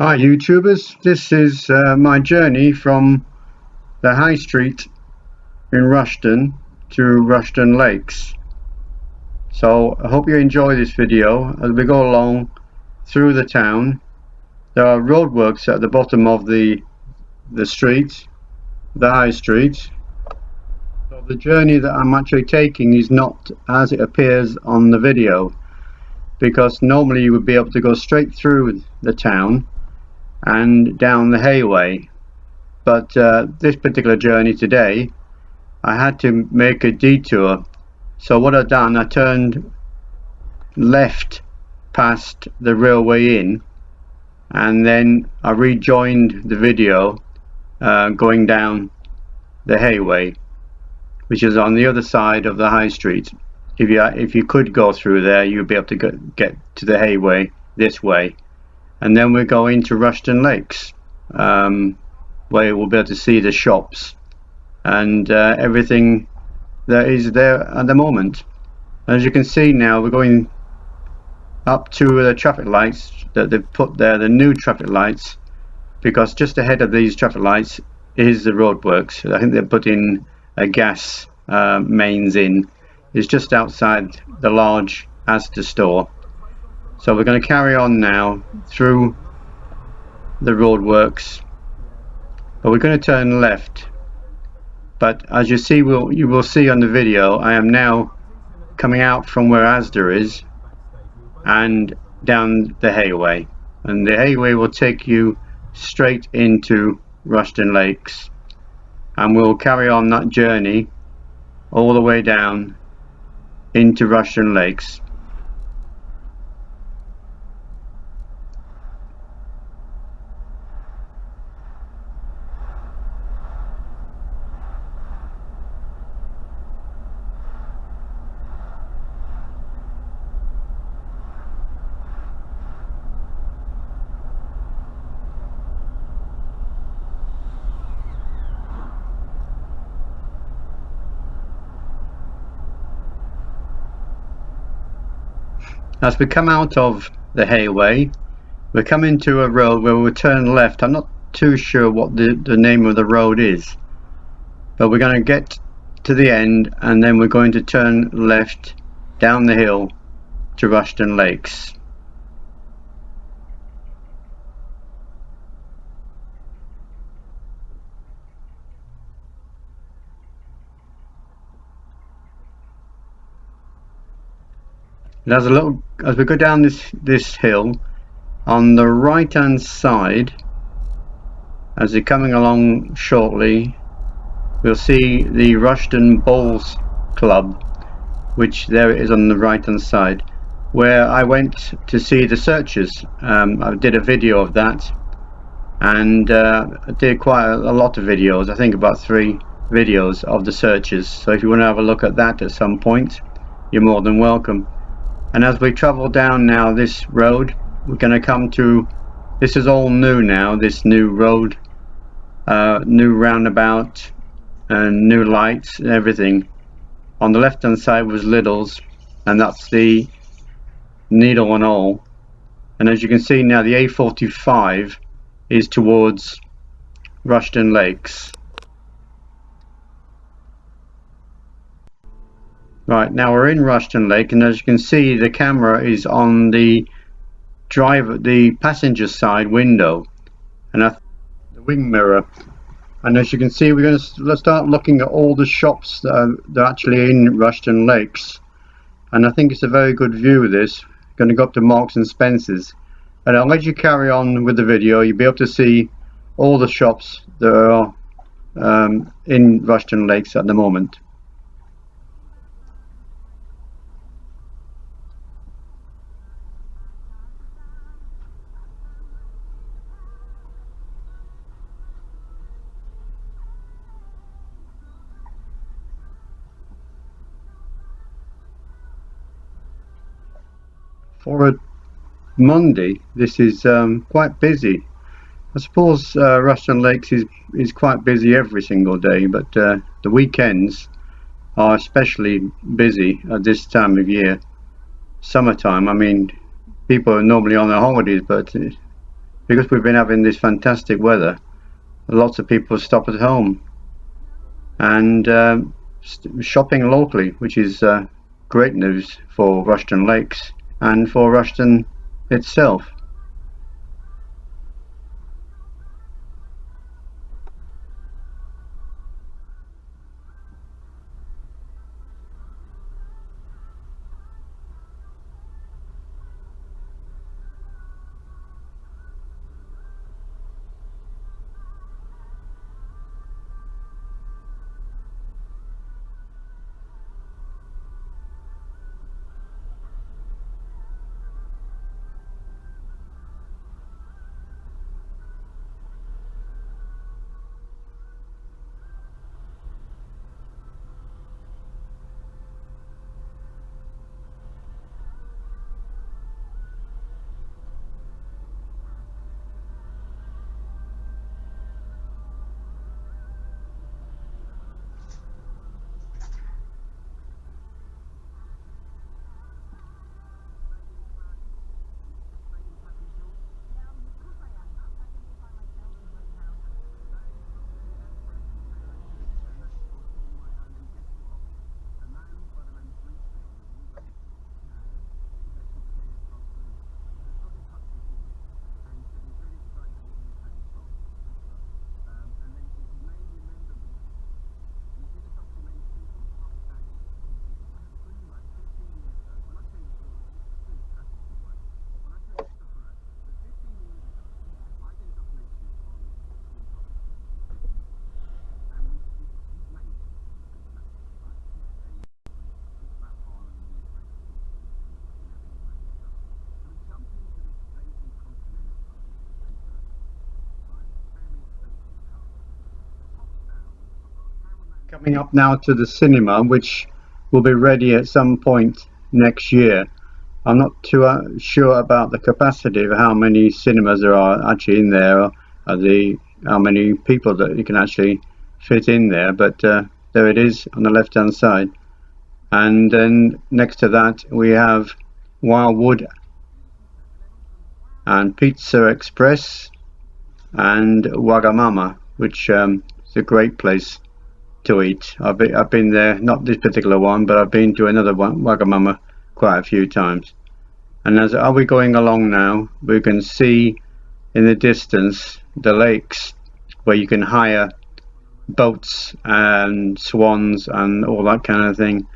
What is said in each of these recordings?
Hi YouTubers, this is my journey from the High Street in Rushden to Rushden Lakes. So I hope you enjoy this video as we go along through the town. There are roadworks at the bottom of the street, the High Street. So the journey that I'm actually taking is not as it appears on the video, because normally you would be able to go straight through the town and down the Hayway, but this particular journey today I had to make a detour. So what I've done, I turned left past the railway inn, and then I rejoined the video going down the Hayway, which is on the other side of the High Street. If you could go through there, you'd be able to get to the Hayway this way. And then we're going to Rushden Lakes, where we'll be able to see the shops and everything that is there at the moment. As you can see now, we're going up to the traffic lights that they've put there, the new traffic lights, because just ahead of these traffic lights is the roadworks. I think they're putting a gas mains in. It's just outside the large Asda store. So we're going to carry on now through the roadworks, but we're going to turn left. But as you see, you will see on the video, I am now coming out from where Asda is and down the Hayway, and the Hayway will take you straight into Rushden Lakes, and we'll carry on that journey all the way down into Rushden Lakes. As we come out of the Hayway, we're coming to a road where we'll turn left. I'm not too sure what the name of the road is, but we're going to get to the end and then we're going to turn left down the hill to Rushden Lakes. There's as we go down this hill, on the right hand side, as you're coming along shortly, we'll see the Rushden Bowls Club, which there it is on the right hand side, where I went to see the searchers. I did a video of that, and I did quite a lot of videos, I think about 3 videos of the searchers. So if you want to have a look at that at some point, you're more than welcome. And as we travel down now this road, we're going to come to, this is all new now, this new road, new roundabout and new lights and everything. On the left hand side was Lidl's, and that's the Needle and All. And as you can see now, the A45 is towards Rushden Lakes. Right, now we're in Rushden Lake, and as you can see, the camera is on the passenger side window, and the wing mirror. And as you can see, we're going to start looking at all the shops that are actually in Rushden Lakes, and I think it's a very good view of this. Going to go up to Marks and Spencer's, and I'll let you carry on with the video. You'll be able to see all the shops that are in Rushden Lakes at the moment. For a Monday, this is quite busy. I suppose Rushden Lakes is quite busy every single day, but the weekends are especially busy at this time of year. Summertime, I mean, people are normally on their holidays, but because we've been having this fantastic weather, lots of people stop at home and shopping locally, which is great news for Rushden Lakes and for Rushden itself. Coming up now to the cinema, which will be ready at some point next year. I'm not too sure about the capacity of how many cinemas there are actually in there, or how many people that you can actually fit in there, but there it is on the left hand side. And then next to that we have Wildwood and Pizza Express and Wagamama, which is a great place to eat. I've been there, not this particular one, but I've been to another one, Wagamama, quite a few times. And as we're going along now, we can see in the distance the lakes where you can hire boats and swans and all that kind of thing.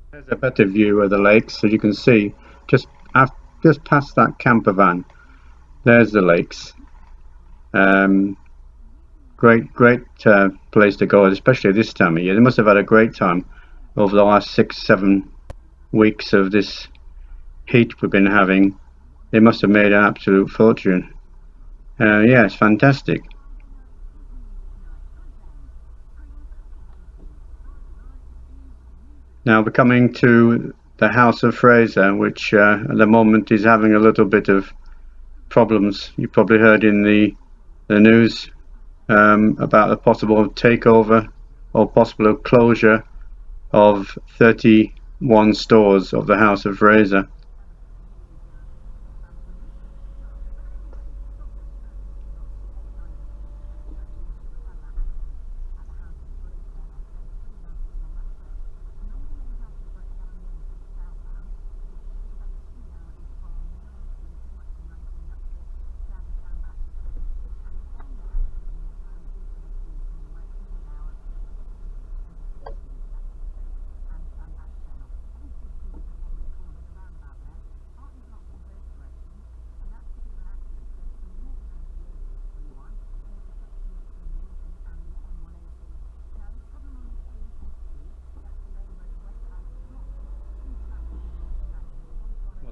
There's a better view of the lakes, as you can see, just past that camper van. There's the lakes. Great place to go, especially this time of year. They must have had a great time over the last 6-7 weeks of this heat we've been having. They must have made an absolute fortune. Yeah, it's fantastic. Now we're coming to the House of Fraser, which at the moment is having a little bit of problems. You probably heard in the news about the possible takeover or possible closure of 31 stores of the House of Fraser.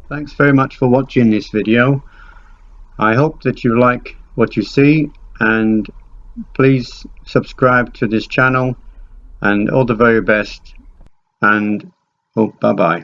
Thanks very much for watching this video. I hope that you like what you see, and please subscribe to this channel, and all the very best, and bye bye.